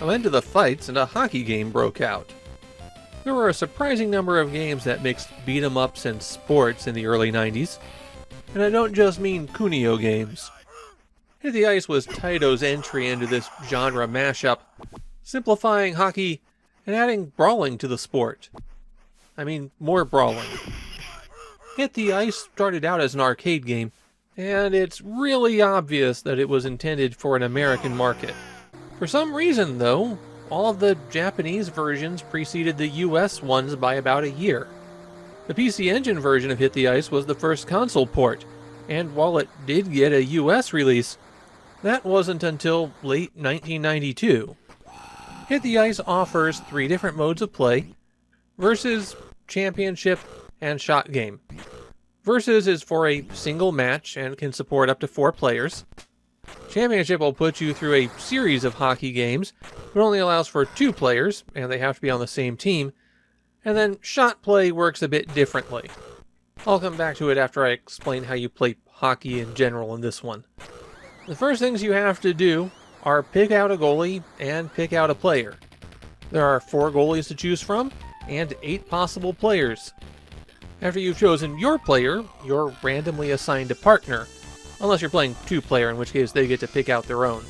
Then to the fights and a hockey game broke out. There were a surprising number of games that mixed beat-em-ups and sports in the early 90s. And I don't just mean Kunio games. Hit the Ice was Taito's entry into this genre mashup, simplifying hockey and adding brawling to the sport. I mean, more brawling. Hit the Ice started out as an arcade game, and it's really obvious that it was intended for an American market. For some reason, though, all of the Japanese versions preceded the US ones by about a year. The PC Engine version of Hit the Ice was the first console port, and while it did get a US release, that wasn't until late 1992. Hit the Ice offers 3 different modes of play: Versus, Championship, and Shot Game. Versus is for a single match and can support up to 4 players. Championship will put you through a series of hockey games, but only allows for 2 players, and they have to be on the same team. And then Shot Play works a bit differently. I'll come back to it after I explain how you play hockey in general in this one. The first things you have to do are pick out a goalie and pick out a player. There are 4 goalies to choose from, and 8 possible players. After you've chosen your player, you're randomly assigned a partner, unless you're playing 2-player, in which case they get to pick out their own.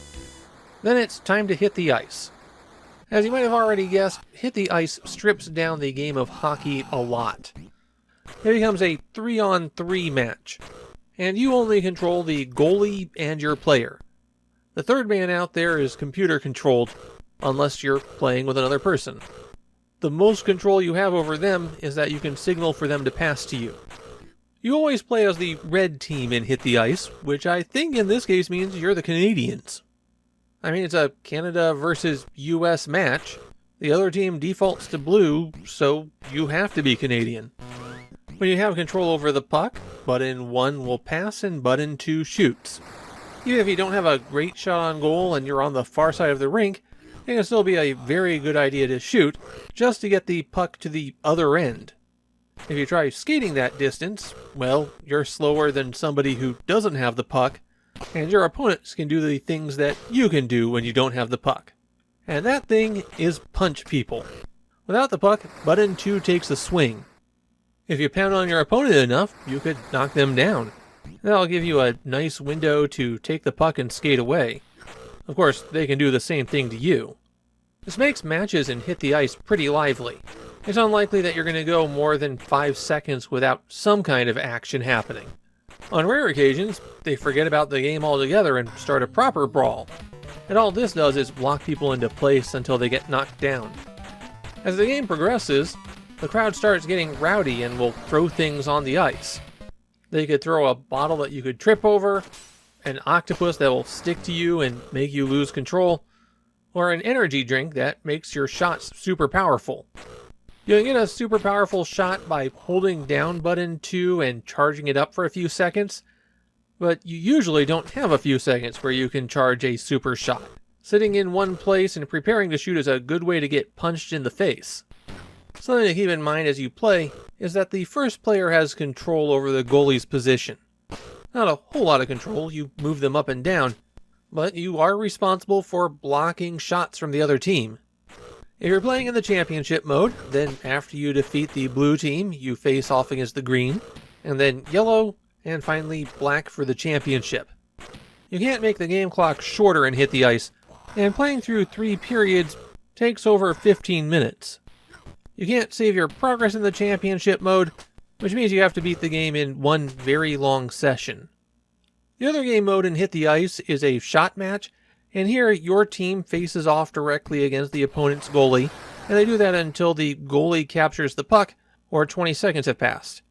Then it's time to hit the ice. As you might have already guessed, Hit the Ice strips down the game of hockey a lot. It becomes a 3-on-3 match, and you only control the goalie and your player. The third man out there is computer controlled, unless you're playing with another person. The most control you have over them is that you can signal for them to pass to you. You always play as the red team in Hit the Ice, which I think in this case means you're the Canadians. I mean, it's a Canada versus US match. The other team defaults to blue, so you have to be Canadian. When you have control over the puck, button 1 will pass and button 2 shoots. Even if you don't have a great shot on goal and you're on the far side of the rink, it can still be a very good idea to shoot, just to get the puck to the other end. If you try skating that distance, well, you're slower than somebody who doesn't have the puck, and your opponents can do the things that you can do when you don't have the puck. And that thing is punch people. Without the puck, button 2 takes a swing. If you pound on your opponent enough, you could knock them down. That'll give you a nice window to take the puck and skate away. Of course, they can do the same thing to you. This makes matches in Hit the Ice pretty lively. It's unlikely that you're going to go more than 5 seconds without some kind of action happening. On rare occasions, they forget about the game altogether and start a proper brawl. And all this does is lock people into place until they get knocked down. As the game progresses, the crowd starts getting rowdy and will throw things on the ice. They could throw a bottle that you could trip over, an octopus that will stick to you and make you lose control, or an energy drink that makes your shots super powerful. You can get a super powerful shot by holding down button 2 and charging it up for a few seconds, but you usually don't have a few seconds where you can charge a super shot. Sitting in one place and preparing to shoot is a good way to get punched in the face. Something to keep in mind as you play is that the first player has control over the goalie's position. Not a whole lot of control, you move them up and down, but you are responsible for blocking shots from the other team. If you're playing in the championship mode, then after you defeat the blue team, you face off against the green, and then yellow, and finally black for the championship. You can't make the game clock shorter in Hit the Ice, and playing through 3 periods takes over 15 minutes. You can't save your progress in the championship mode, which means you have to beat the game in one very long session. The other game mode in Hit the Ice is a shot match, and here your team faces off directly against the opponent's goalie, and they do that until the goalie captures the puck or 20 seconds have passed.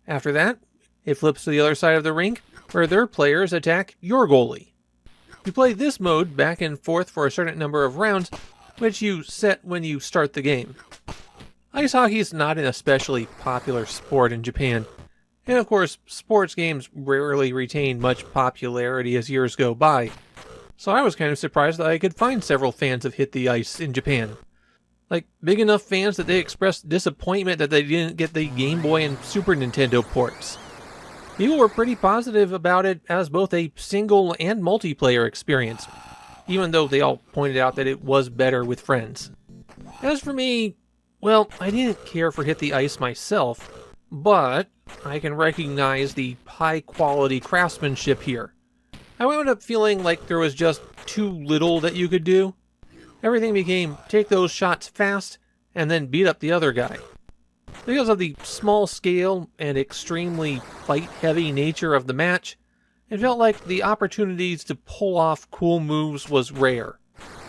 After that, it flips to the other side of the rink, where their players attack your goalie. You play this mode back and forth for a certain number of rounds, which you set when you start the game. Ice hockey is not an especially popular sport in Japan, and of course, sports games rarely retain much popularity as years go by, so I was kind of surprised that I could find several fans of Hit the Ice in Japan. Like, big enough fans that they expressed disappointment that they didn't get the Game Boy and Super Nintendo ports. People were pretty positive about it as both a single and multiplayer experience. even though they all pointed out that it was better with friends. As for me, well, I didn't care for Hit the Ice myself, but I can recognize the high-quality craftsmanship here. I wound up feeling like there was just too little that you could do. Everything became take those shots fast and then beat up the other guy. Because of the small scale and extremely fight-heavy nature of the match, it felt like the opportunities to pull off cool moves was rare.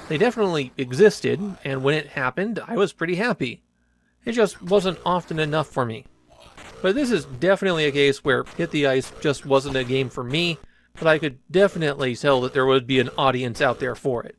They definitely existed, and when it happened, I was pretty happy. It just wasn't often enough for me. But this is definitely a case where Hit the Ice just wasn't a game for me, but I could definitely tell that there would be an audience out there for it.